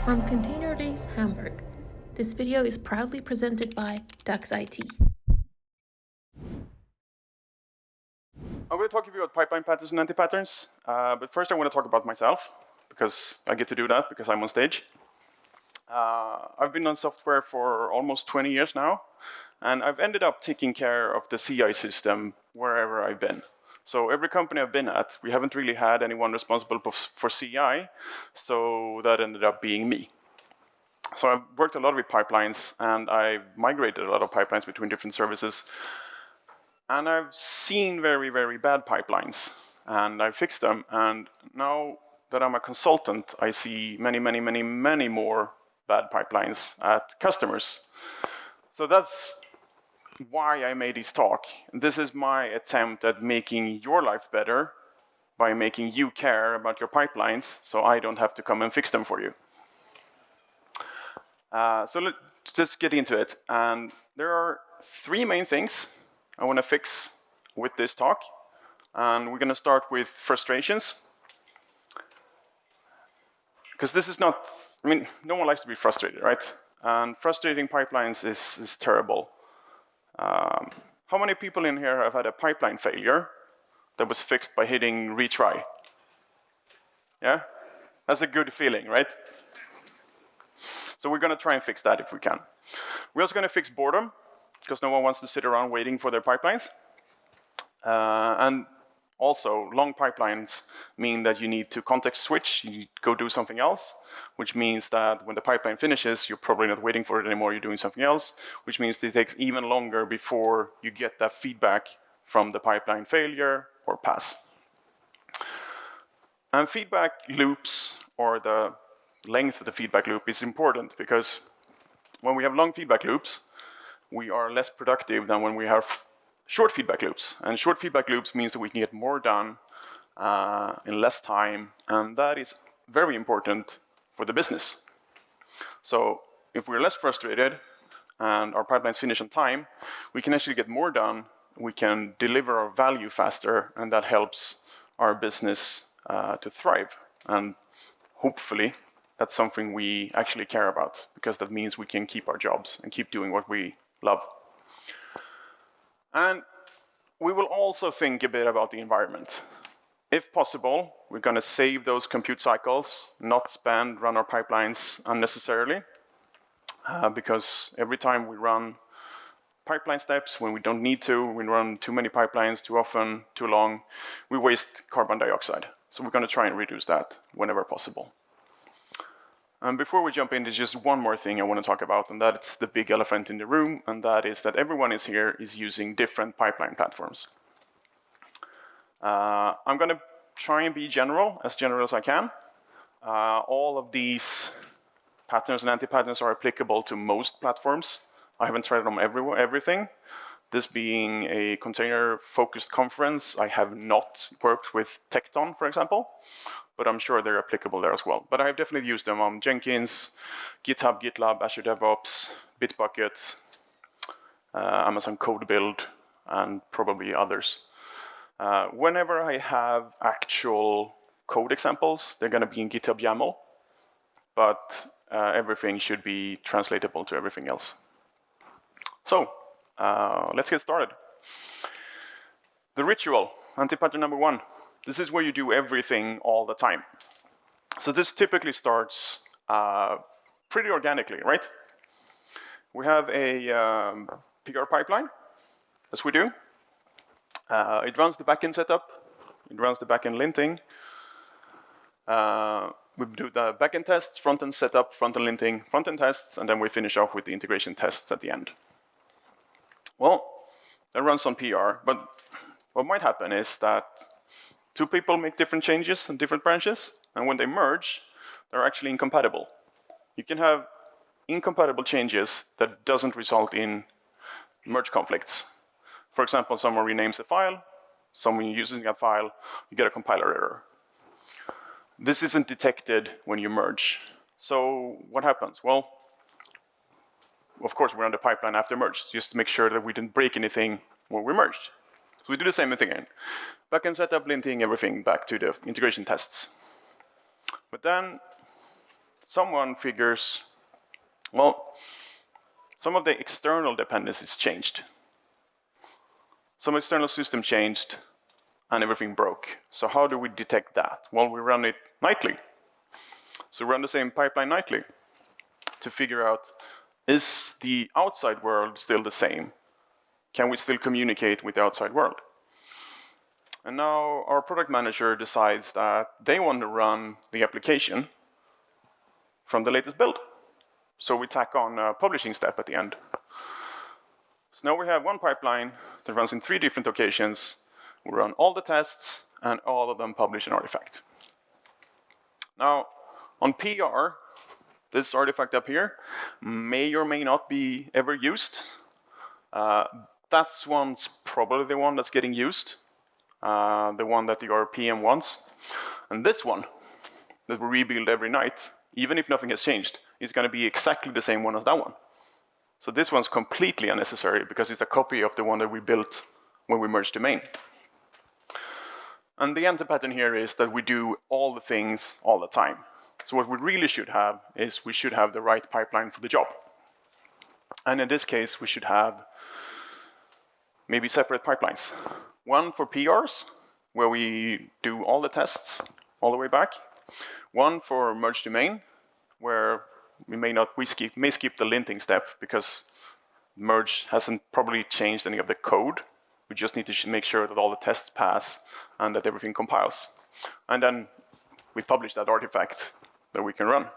From ContainerDays Hamburg, this video is proudly presented by Dax IT. I'm going to talk to you about pipeline patterns and anti-patterns, but first I want to talk about myself, because I get to do that because I'm on stage. I've been on software for almost 20 years now, and I've ended up taking care of the CI system wherever I've been. So every company I've been at, we haven't really had anyone responsible for CI, so that ended up being me. So I've worked a lot with pipelines, and I've migrated a lot of pipelines between different services. And I've seen very, very bad pipelines, and I've fixed them. And now that I'm a consultant, I see many more bad pipelines at customers. So that's why I made this talk. This is my attempt at making your life better by making you care about your pipelines, so I don't have to come and fix them for you. So let's just get into it. And there are three main things I want to fix with this talk. And we're going to start with frustrations. Because this is not, I mean, no one likes to be frustrated, right? And frustrating pipelines is terrible. How many people in here have had a pipeline failure that was fixed by hitting retry? Yeah? That's a good feeling, right? So we're going to try and fix that if we can. We're also going to fix boredom, because no one wants to sit around waiting for their pipelines. And also, long pipelines mean that you need to context switch, you go do something else, which means that when the pipeline finishes, you're probably not waiting for it anymore, you're doing something else, which means it takes even longer before you get that feedback from the pipeline failure or pass. And feedback loops, or the length of the feedback loop, is important, because when we have long feedback loops, we are less productive than when we have short feedback loops. And short feedback loops means that we can get more done in less time, and that is very important for the business. So if we're less frustrated and our pipelines finish on time, we can actually get more done, we can deliver our value faster, and that helps our business to thrive. And hopefully that's something we actually care about, because that means we can keep our jobs and keep doing what we love. And we will also think a bit about the environment. If possible, we're going to save those compute cycles, not run our pipelines unnecessarily, because every time we run pipeline steps when we don't need to, we run too many pipelines too often, too long, we waste carbon dioxide. So we're going to try and reduce that whenever possible. And before we jump in, there's just one more thing I want to talk about, and that's the big elephant in the room, and that is that everyone here is using different pipeline platforms. I'm going to try and be general as I can. All of these patterns and anti-patterns are applicable to most platforms. I haven't tried them everything. This being a container-focused conference, I have not worked with Tekton, for example, but I'm sure they're applicable there as well. But I've definitely used them on Jenkins, GitHub, GitLab, Azure DevOps, Bitbucket, Amazon Code Build, and probably others. Whenever I have actual code examples, they're going to be in GitHub YAML, but everything should be translatable to everything else. So let's get started. The ritual, anti-pattern number 1. This is where you do everything all the time. So this typically starts pretty organically, right? We have a PR pipeline, as we do. It runs the backend setup. It runs the backend linting. We do the backend tests, front-end setup, front-end linting, front-end tests, and then we finish off with the integration tests at the end. Well, that runs on PR, but what might happen is that two people make different changes in different branches, and when they merge, they're actually incompatible. You can have incompatible changes that doesn't result in merge conflicts. For example, someone renames a file, someone uses that file, you get a compiler error. This isn't detected when you merge. So what happens? Well, of course, we run the pipeline after merge, just to make sure that we didn't break anything when we merged. So we do the same thing again. Backend setup, linting, everything back to the integration tests. But then someone figures, well, some of the external dependencies changed. Some external system changed and everything broke. So how do we detect that? Well, we run it nightly. So we run the same pipeline nightly to figure out, is the outside world still the same? Can we still communicate with the outside world? And now our product manager decides that they want to run the application from the latest build. So we tack on a publishing step at the end. So now we have one pipeline that runs in 3 different locations. We run all the tests, and all of them publish an artifact. Now, on PR, this artifact up here may or may not be ever used. That's probably the one that's getting used, the one that your PM wants. And this one that we rebuild every night, even if nothing has changed, is going to be exactly the same one as that one. So this one's completely unnecessary because it's a copy of the one that we built when we merged domain. And the anti-pattern here is that we do all the things all the time. So what we really should have is we should have the right pipeline for the job. And in this case, we should have maybe separate pipelines. One for PRs, where we do all the tests all the way back. One for merge domain, where we may skip the linting step because merge hasn't probably changed any of the code. We just need to make sure that all the tests pass and that everything compiles. And then we publish that artifact that we can run.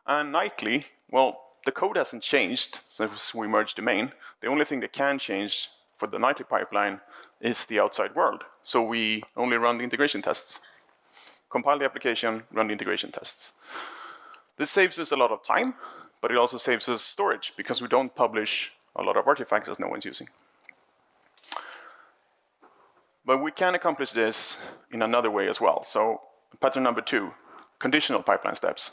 And nightly, well, the code hasn't changed since we merged domain. The only thing that can change for the nightly pipeline is the outside world. So we only run the integration tests. Compile the application, run the integration tests. This saves us a lot of time, but it also saves us storage because we don't publish a lot of artifacts that no one's using. But we can accomplish this in another way as well. So pattern number 2, conditional pipeline steps.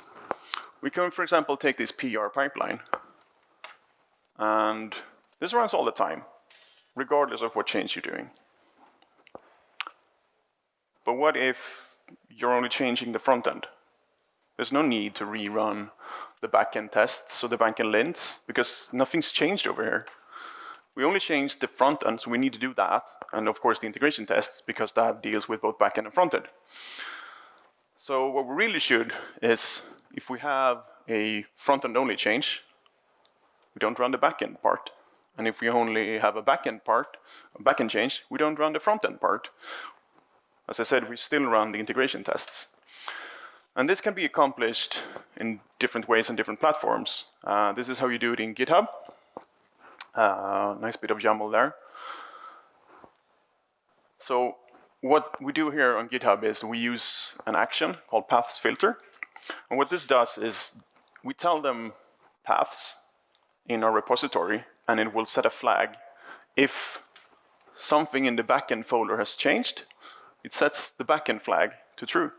We can, for example, take this PR pipeline, and this runs all the time, regardless of what change you're doing. But what if you're only changing the front end? There's no need to rerun the backend tests or the backend lints because nothing's changed over here. We only changed the front end, so we need to do that. And of course the integration tests, because that deals with both backend and front end. So what we really should is, if we have a front end only change, we don't run the backend part. And if we only have a backend part, a backend change, we don't run the front end part. As I said, we still run the integration tests. And this can be accomplished in different ways on different platforms. This is how you do it in GitHub. Nice bit of YAML there. So what we do here on GitHub is we use an action called paths filter. And what this does is we tell them paths in our repository, and it will set a flag. If something in the backend folder has changed, it sets the backend flag to true.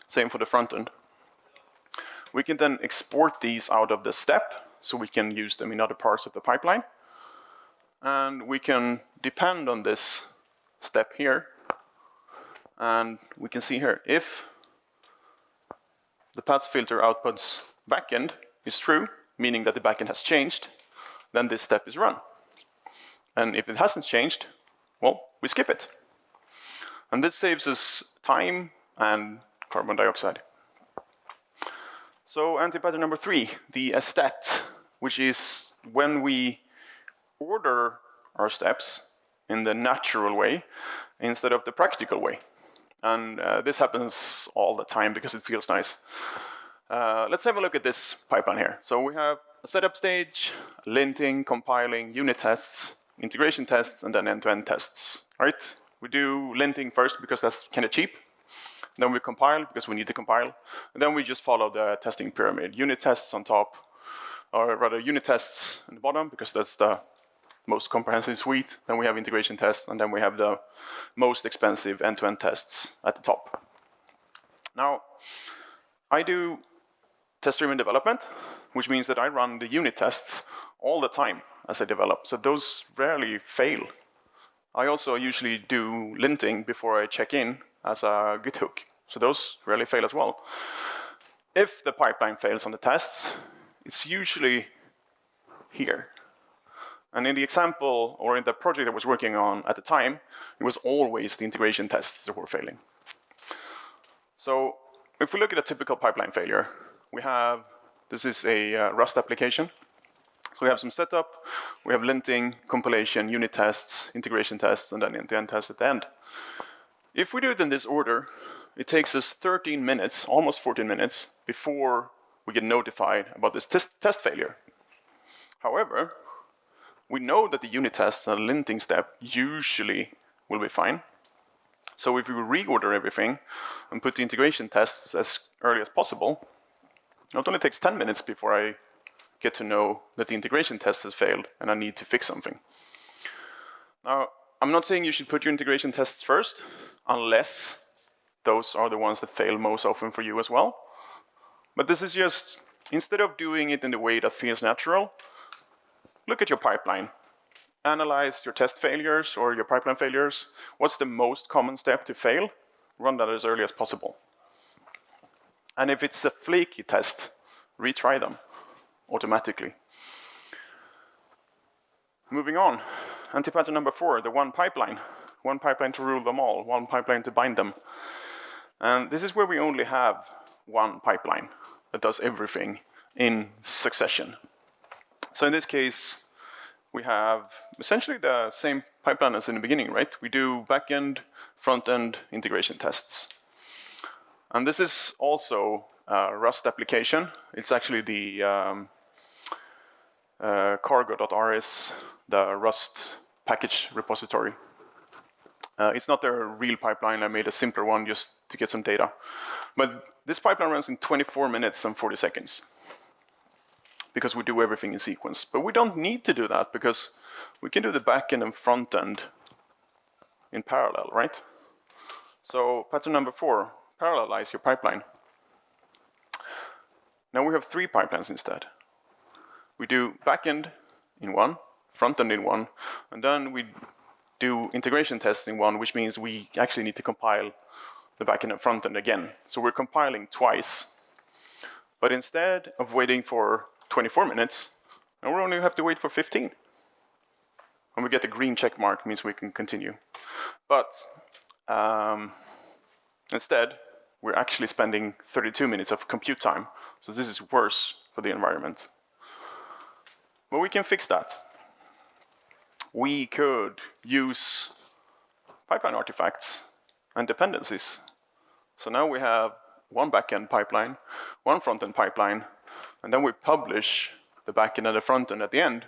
Same for the front end. We can then export these out of the step, so we can use them in other parts of the pipeline. And we can depend on this step here. And we can see here, if the paths filter outputs backend is true, meaning that the backend has changed, then this step is run. And if it hasn't changed, well, we skip it. And this saves us time and carbon dioxide. So anti-pattern number 3, the estet, which is when we order our steps in the natural way instead of the practical way. And this happens all the time because it feels nice. Let's have a look at this pipeline here. So we have a setup stage, linting, compiling, unit tests, integration tests, and then end-to-end tests, right? We do linting first because that's kind of cheap. Then we compile because we need to compile. And then we just follow the testing pyramid. Unit tests on top, or rather unit tests on the bottom because that's the most comprehensive suite. Then we have integration tests, and then we have the most expensive end-to-end tests at the top. Now, I do test-driven development, which means that I run the unit tests all the time as I develop. So those rarely fail. I also usually do linting before I check in as a Git hook. So those rarely fail as well. if the pipeline fails on the tests, it's usually here. And in the example, or in the project I was working on at the time, it was always the integration tests that were failing. So if we look at a typical pipeline failure, we have, this is a Rust application. So we have some setup, we have linting, compilation, unit tests, integration tests, and then end-to-end tests at the end. If we do it in this order, it takes us 13 minutes, almost 14 minutes, before we get notified about this test failure. However, we know that the unit tests and the linting step usually will be fine. So if we reorder everything and put the integration tests as early as possible, it only takes 10 minutes before I get to know that the integration test has failed and I need to fix something. Now, I'm not saying you should put your integration tests first, unless those are the ones that fail most often for you as well. But this is just, instead of doing it in the way that feels natural, look at your pipeline. Analyze your test failures or your pipeline failures. What's the most common step to fail? Run that as early as possible. And if it's a flaky test, retry them automatically. Moving on, anti-pattern number 4, the one pipeline. One pipeline to rule them all, one pipeline to bind them. And this is where we only have one pipeline that does everything in succession. So in this case, we have essentially the same pipeline as in the beginning, right? We do back-end, front-end integration tests. And this is also a Rust application. It's actually the cargo.rs, the Rust package repository. It's not their real pipeline. I made a simpler one just to get some data. But this pipeline runs in 24 minutes and 40 seconds. Because we do everything in sequence. But we don't need to do that because we can do the back end and front end in parallel, right? So pattern number 4, parallelize your pipeline. Now we have 3 pipelines instead. We do back end in one, front end in one, and then we do integration tests in one, which means we actually need to compile the back end and front end again. So we're compiling twice. But instead of waiting for 24 minutes, and we only have to wait for 15. When we get the green check mark, means we can continue. But instead, we're actually spending 32 minutes of compute time. So this is worse for the environment. But we can fix that. We could use pipeline artifacts and dependencies. So now we have one backend pipeline, one front-end pipeline, and then we publish the backend and the front-end at the end,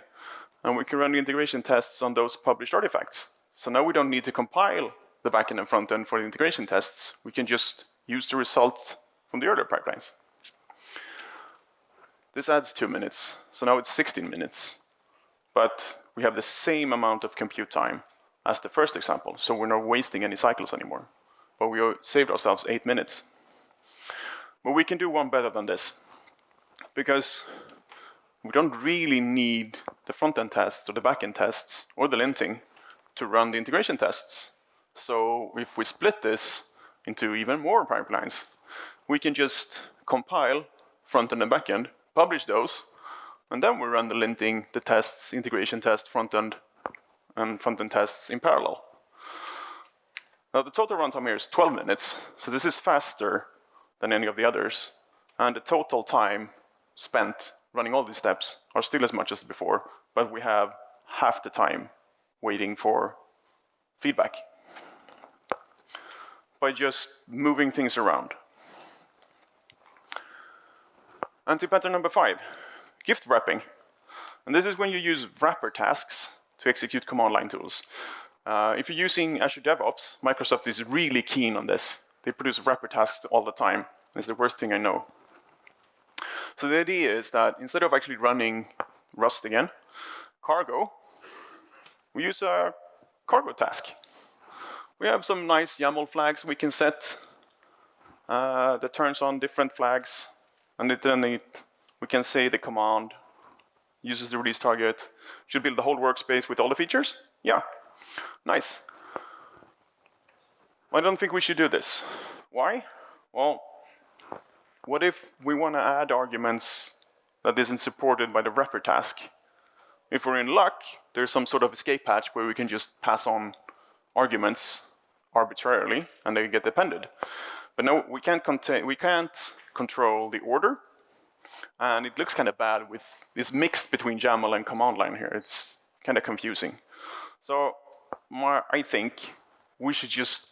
and we can run the integration tests on those published artifacts. So now we don't need to compile the backend and front-end for the integration tests. We can just use the results from the earlier pipelines. This adds 2 minutes, so now it's 16 minutes. But we have the same amount of compute time as the first example, so we're not wasting any cycles anymore. But we saved ourselves 8 minutes. But we can do one better than this, because we don't really need the front-end tests or the back-end tests or the linting to run the integration tests. So if we split this into even more pipelines, we can just compile front-end and back-end, publish those, and then we run the linting, the tests, integration test, front-end, and front-end tests in parallel. Now the total runtime here is 12 minutes, so this is faster than any of the others, and the total time spent running all these steps are still as much as before, but we have half the time waiting for feedback by just moving things around. Anti-pattern number 5, gift wrapping. And this is when you use wrapper tasks to execute command line tools. If you're using Azure DevOps, Microsoft is really keen on this. They produce wrapper tasks all the time. It's the worst thing I know. So the idea is that instead of actually running Rust again, cargo, we use a cargo task. We have some nice YAML flags we can set that turns on different flags, and then we can say the command uses the release target. Should build the whole workspace with all the features? Yeah, nice. I don't think we should do this. Why? Well, what if we want to add arguments that isn't supported by the wrapper task? If we're in luck, there's some sort of escape hatch where we can just pass on arguments arbitrarily and they get appended. But no, we can't control the order, and it looks kind of bad with this mix between YAML and command line here. It's kind of confusing. So I think we should just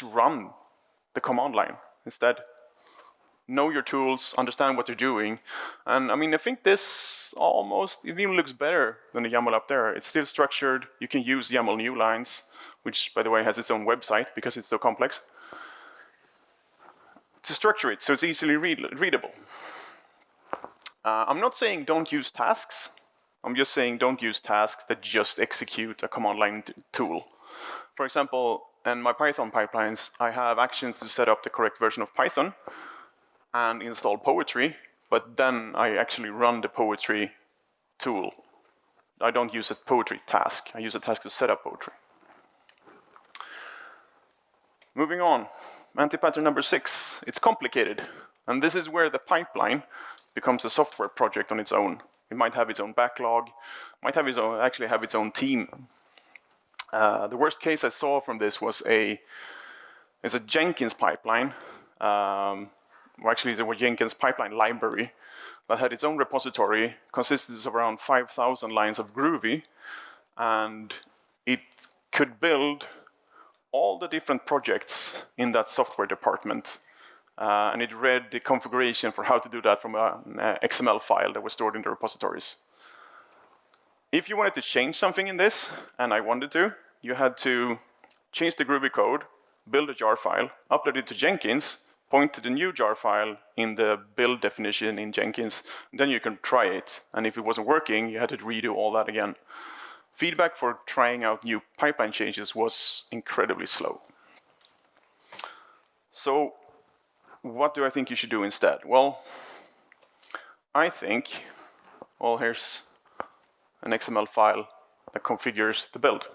run the command line instead. Know your tools, understand what they're doing. And I mean, I think this it even looks better than the YAML up there. It's still structured. You can use YAML new lines, which, by the way, has its own website because it's so complex, to structure it so it's easily readable. I'm not saying don't use tasks. I'm just saying don't use tasks that just execute a command line tool. For example, in my Python pipelines, I have actions to set up the correct version of Python and install poetry, but then I actually run the poetry tool. I don't use a poetry task. I use a task to set up poetry. Moving on, anti-pattern number 6. It's complicated, and this is where the pipeline becomes a software project on its own. It might have its own backlog, might have actually have its own team. The worst case I saw from this was a Jenkins pipeline. Or actually, it's a Jenkins pipeline library that had its own repository, consisted of around 5,000 lines of Groovy, and it could build all the different projects in that software department. And it read the configuration for how to do that from an XML file that was stored in the repositories. If you wanted to change something in this, and I wanted to, you had to change the Groovy code, build a jar file, upload it to Jenkins, point to the new jar file in the build definition in Jenkins, and then you can try it. And if it wasn't working, you had to redo all that again. Feedback for trying out new pipeline changes was incredibly slow. So what do I think you should do instead? Well, I think, well, here's an XML file that configures the build.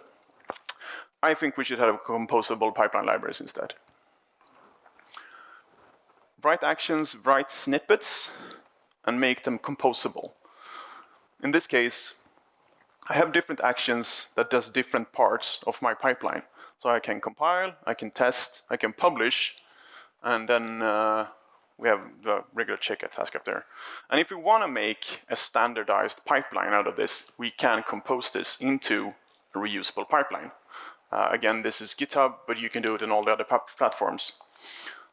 I think we should have composable pipeline libraries instead. Write actions, write snippets, and make them composable. In this case, I have different actions that does different parts of my pipeline. So I can compile, I can test, I can publish, and then we have the regular check task up there. And if we want to make a standardized pipeline out of this, we can compose this into a reusable pipeline. Again, this is GitHub, but you can do it in all the other platforms.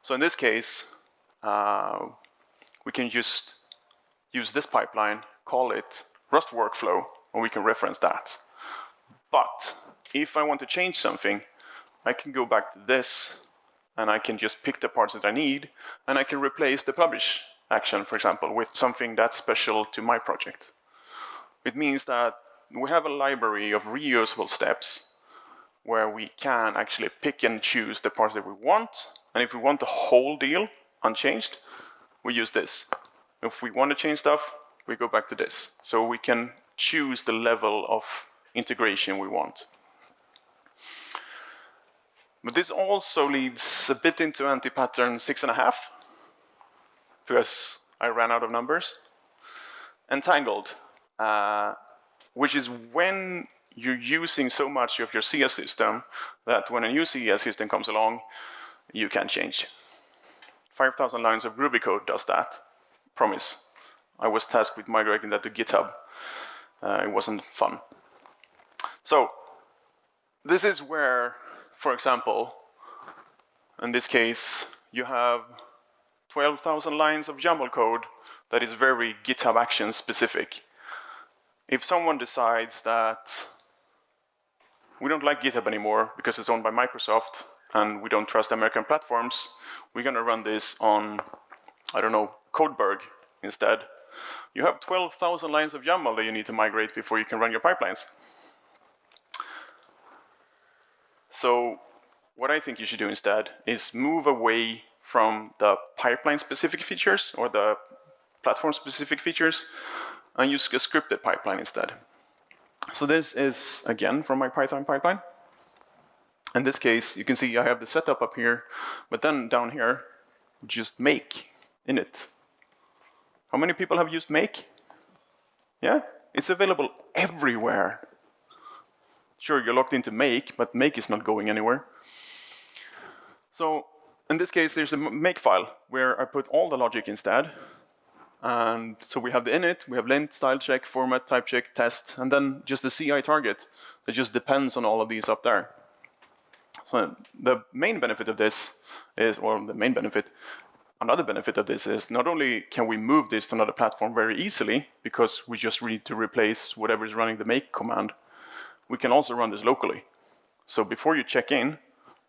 So in this case, we can just use this pipeline, call it Rust workflow, and we can reference that. But if I want to change something, I can go back to this, and I can just pick the parts that I need, and I can replace the publish action, for example, with something that's special to my project. It means that we have a library of reusable steps where we can actually pick and choose the parts that we want, and if we want the whole deal unchanged, we use this. If we want to change stuff, we go back to this. So we can choose the level of integration we want. But this also leads a bit into anti-pattern 6.5, because I ran out of numbers. Entangled, which is when you're using so much of your CS system that when a new CS system comes along, you can change. 5,000 lines of Groovy code does that, promise. I was tasked with migrating that to GitHub. It wasn't fun. So this is where, for example, in this case, you have 12,000 lines of YAML code that is very GitHub action specific. If someone decides that we don't like GitHub anymore because it's owned by Microsoft and we don't trust American platforms, we're going to run this on, I don't know, Codeberg instead. You have 12,000 lines of YAML that you need to migrate before you can run your pipelines. So what I think you should do instead is move away from the pipeline-specific features or the platform-specific features and use a scripted pipeline instead. So this is, again, from my Python pipeline. In this case, you can see I have the setup up here, but then down here, just make init. How many people have used make? Yeah, it's available everywhere. Sure, you're logged into make, but make is not going anywhere. So in this case, there's a make file where I put all the logic instead. And so we have the init, we have lint, style check, format, type check, test, and then just the CI target that just depends on all of these up there. So the main benefit of this is, another benefit of this is not only can we move this to another platform very easily, because we just need to replace whatever is running the make command, we can also run this locally. So before you check in,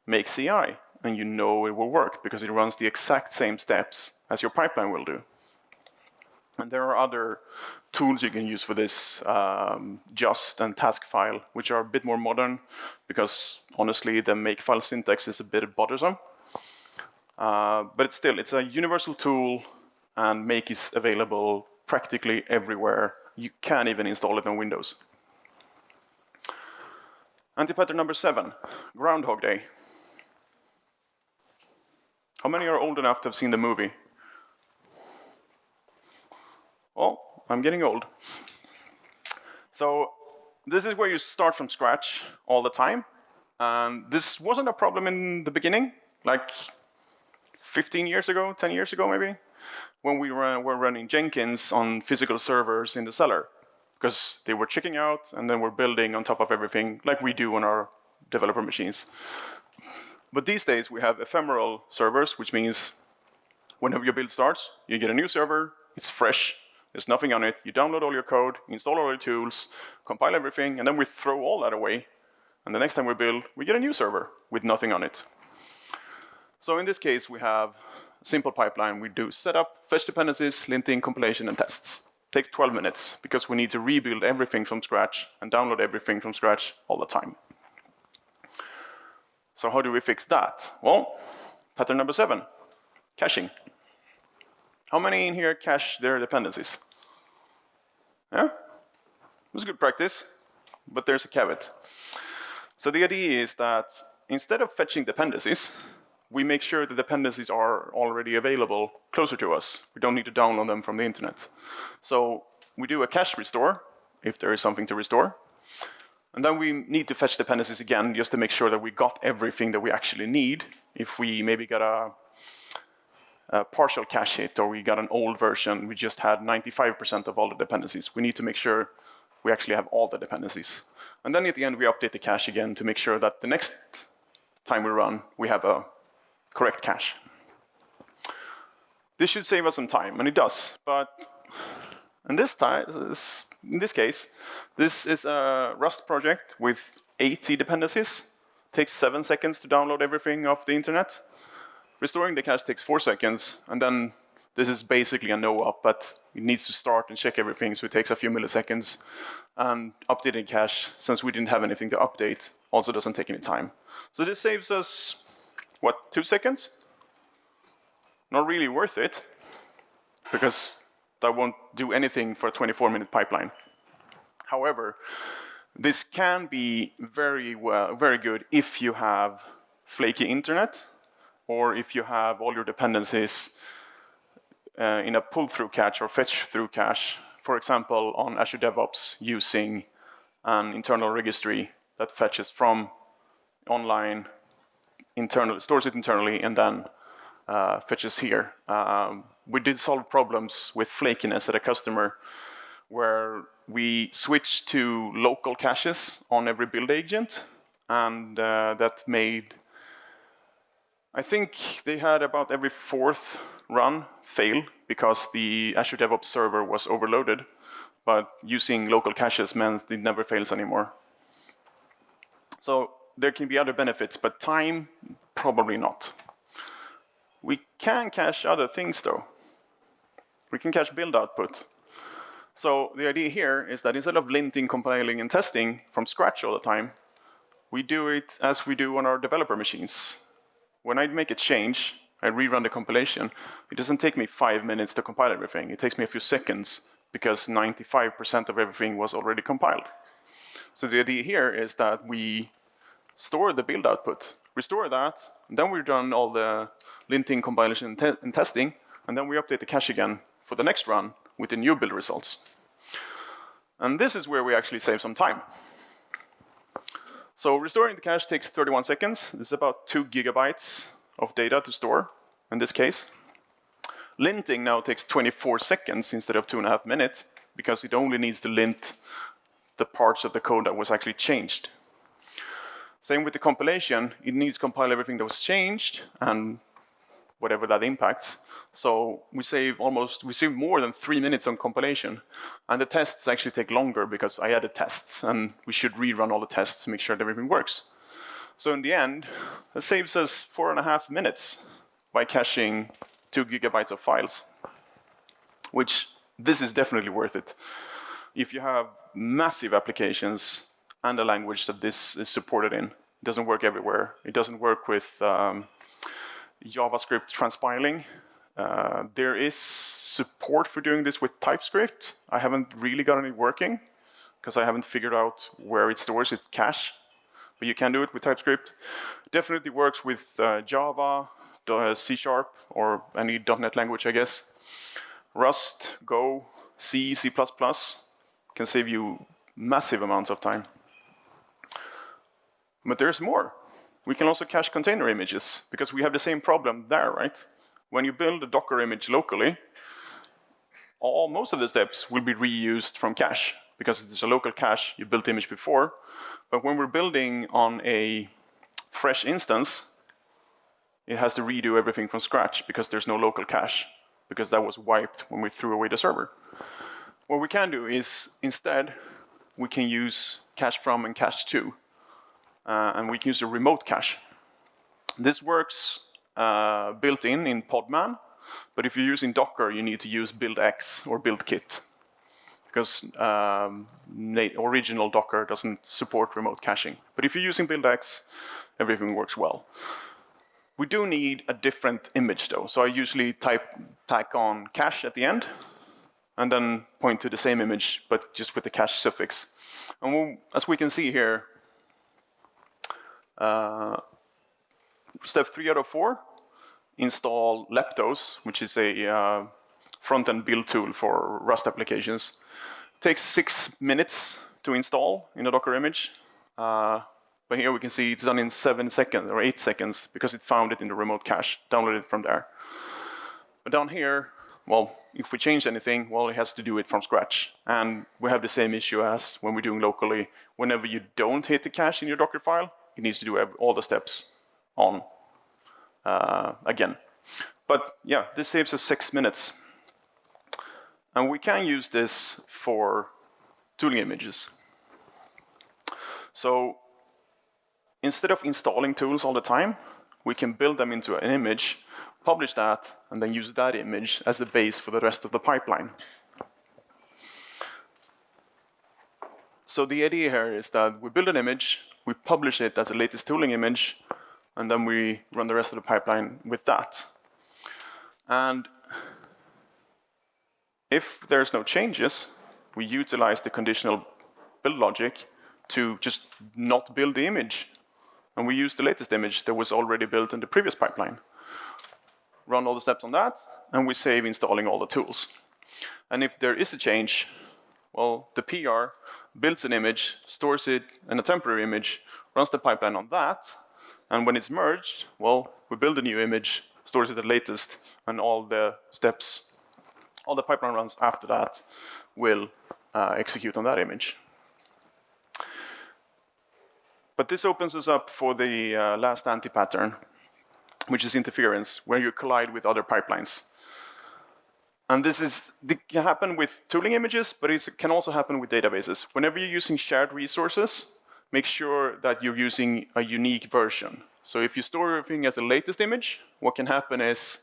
make CI, and you know it will work, because it runs the exact same steps as your pipeline will do. And there are other tools you can use for this, just and task file, which are a bit more modern, because honestly, the make file syntax is a bit bothersome. But it's a universal tool, and make is available practically everywhere. You can even install it on Windows. Antipattern number 7, Groundhog Day. How many are old enough to have seen the movie? Well, I'm getting old. So this is where you start from scratch all the time. And this wasn't a problem in the beginning, like 15 years ago, 10 years ago maybe, when we were running Jenkins on physical servers in the cellar, because they were checking out and then we're building on top of everything like we do on our developer machines. But these days we have ephemeral servers, which means whenever your build starts, you get a new server, it's fresh, there's nothing on it, you download all your code, install all your tools, compile everything, and then we throw all that away. And the next time we build, we get a new server with nothing on it. So in this case, we have a simple pipeline. We do setup, fetch dependencies, linting, compilation, and tests. It takes 12 minutes because we need to rebuild everything from scratch and download everything from scratch all the time. So how do we fix that? Well, pattern number 7, caching. How many in here cache their dependencies? Yeah? It was good practice, but there's a caveat. So the idea is that instead of fetching dependencies, we make sure the dependencies are already available closer to us. We don't need to download them from the internet. So we do a cache restore, if there is something to restore. And then we need to fetch dependencies again, just to make sure that we got everything that we actually need. If we maybe got a partial cache hit, or we got an old version, we just had 95% of all the dependencies. We need to make sure we actually have all the dependencies. And then at the end, we update the cache again to make sure that the next time we run, we have a correct cache. This should save us some time, and it does. But in this case, this is a Rust project with 80 dependencies. It takes 7 seconds to download everything off the internet. Restoring the cache takes 4 seconds, and then this is basically a no-op, but it needs to start and check everything, so it takes a few milliseconds. And updating cache, since we didn't have anything to update, also doesn't take any time. So this saves us, what, 2 seconds? Not really worth it, because that won't do anything for a 24-minute pipeline. However, this can be very good if you have flaky internet, or if you have all your dependencies in a pull-through cache or fetch-through cache, for example, on Azure DevOps using an internal registry that fetches from online, stores it internally, and then fetches here. We did solve problems with flakiness at a customer where we switched to local caches on every build agent, and that made, I think they had about every 4th run fail because the Azure DevOps server was overloaded, but using local caches meant it never fails anymore. So there can be other benefits, but time, probably not. We can cache other things though. We can cache build output. So the idea here is that instead of linting, compiling, and testing from scratch all the time, we do it as we do on our developer machines. When I make a change, I rerun the compilation. It doesn't take me 5 minutes to compile everything. It takes me a few seconds because 95% of everything was already compiled. So the idea here is that we store the build output, restore that, and then we've done all the linting, compilation, and testing, and then we update the cache again for the next run with the new build results. And this is where we actually save some time. So restoring the cache takes 31 seconds. This is about 2 gigabytes of data to store in this case. Linting now takes 24 seconds instead of 2.5 minutes because it only needs to lint the parts of the code that was actually changed. Same with the compilation. It needs to compile everything that was changed and whatever that impacts. So we save more than 3 minutes on compilation. And the tests actually take longer because I added tests and we should rerun all the tests to make sure that everything works. So in the end, it saves us 4.5 minutes by caching 2 gigabytes of files, which this is definitely worth it. If you have massive applications and a language that this is supported in, it doesn't work everywhere. It doesn't work with JavaScript transpiling. There is support for doing this with TypeScript. I haven't really gotten it working because I haven't figured out where it stores its cache. But you can do it with TypeScript. Definitely works with Java, C#, or any .NET language, I guess. Rust, Go, C, C++ can save you massive amounts of time. But there's more. We can also cache container images, because we have the same problem there, right? When you build a Docker image locally, most of the steps will be reused from cache, because it's a local cache, you built the image before. But when we're building on a fresh instance, it has to redo everything from scratch, because there's no local cache, because that was wiped when we threw away the server. What we can do is, instead, we can use cache from and cache to. And we can use a remote cache. This works built in Podman, but if you're using Docker, you need to use buildx or buildkit, because original Docker doesn't support remote caching. But if you're using buildx, everything works well. We do need a different image, though. So I usually tack on cache at the end, and then point to the same image, but just with the cache suffix. And as we can see here, step 3 out of 4, install Leptos, which is a front-end build tool for Rust applications. It takes 6 minutes to install in a Docker image. But here we can see it's done in 7 seconds or 8 seconds because it found it in the remote cache, downloaded it from there. But down here, well, if we change anything, well, it has to do it from scratch. And we have the same issue as when we're doing locally. Whenever you don't hit the cache in your Docker file, it needs to do all the steps on again. But yeah, this saves us 6 minutes. And we can use this for tooling images. So instead of installing tools all the time, we can build them into an image, publish that, and then use that image as the base for the rest of the pipeline. So the idea here is that we build an image, we publish it as the latest tooling image, and then we run the rest of the pipeline with that. And if there's no changes, we utilize the conditional build logic to just not build the image. And we use the latest image that was already built in the previous pipeline. Run all the steps on that, and we save installing all the tools. And if there is a change, well, the PR builds an image, stores it in a temporary image, runs the pipeline on that, and when it's merged, well, we build a new image, stores it at the latest, and all the steps, all the pipeline runs after that will execute on that image. But this opens us up for the last anti-pattern, which is interference, where you collide with other pipelines. And this can happen with tooling images, but it can also happen with databases. Whenever you're using shared resources, make sure that you're using a unique version. So if you store everything as the latest image, what can happen is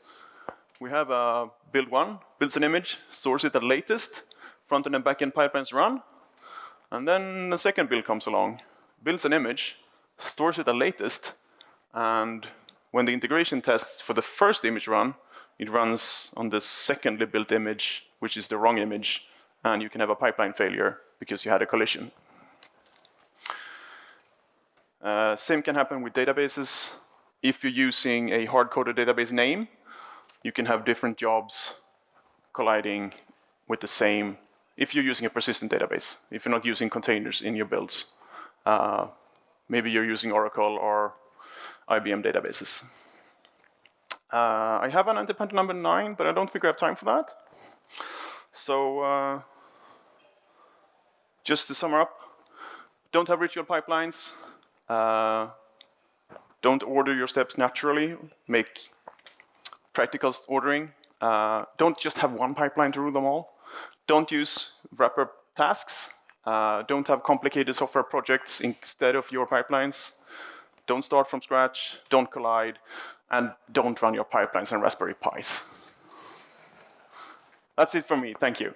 we have a build one, builds an image, stores it at latest, front-end and back-end pipelines run, and then the second build comes along, builds an image, stores it at latest, and when the integration tests for the first image run, it runs on the secondly built image, which is the wrong image, and you can have a pipeline failure because you had a collision. Same can happen with databases. If you're using a hard-coded database name, you can have different jobs colliding with the same, if you're using a persistent database, if you're not using containers in your builds. Maybe you're using Oracle or IBM databases. I have an antipattern number 9, but I don't think I have time for that. So just to sum up, don't have ritual pipelines. Don't order your steps naturally. Make practical ordering. Don't just have one pipeline to rule them all. Don't use wrapper tasks. Don't have complicated software projects instead of your pipelines. Don't start from scratch. Don't collide. And don't run your pipelines on Raspberry Pis. That's it from me. Thank you.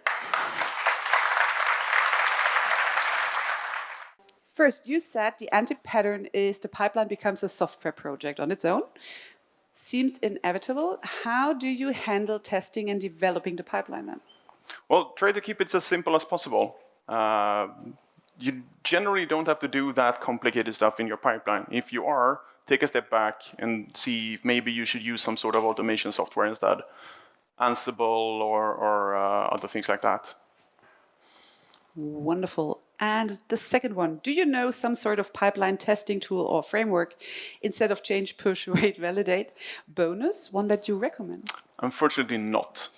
First, you said the anti-pattern is the pipeline becomes a software project on its own. Seems inevitable. How do you handle testing and developing the pipeline then? Well, try to keep it as simple as possible. You generally don't have to do that complicated stuff in your pipeline. If you are, take a step back and see if maybe you should use some sort of automation software instead. Ansible or other things like that. Wonderful. And the second one, do you know some sort of pipeline testing tool or framework instead of change, push, wait, validate? Bonus, one that you recommend? Unfortunately not.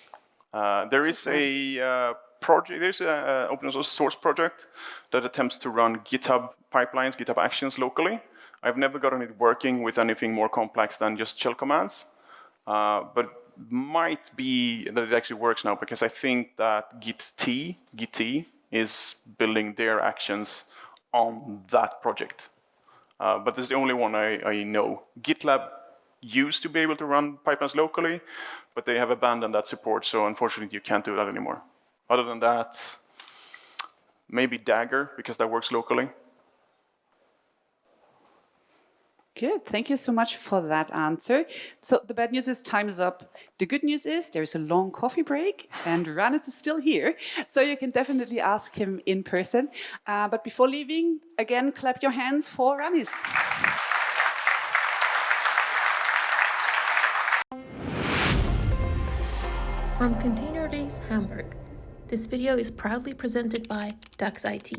There is a project, there's an open source project that attempts to run GitHub pipelines, GitHub actions locally. I've never gotten it working with anything more complex than just shell commands. But might be that it actually works now because I think that Git is building their actions on that project. But this is the only one I know. GitLab used to be able to run pipelines locally, but they have abandoned that support, so unfortunately you can't do that anymore. Other than that, maybe Dagger, because that works locally. Good. Thank you so much for that answer. So the bad news is time is up. The good news is there is a long coffee break and Raniz is still here. So you can definitely ask him in person. But before leaving, again, clap your hands for Raniz. From ContainerDays Hamburg, this video is proudly presented by DAX IT.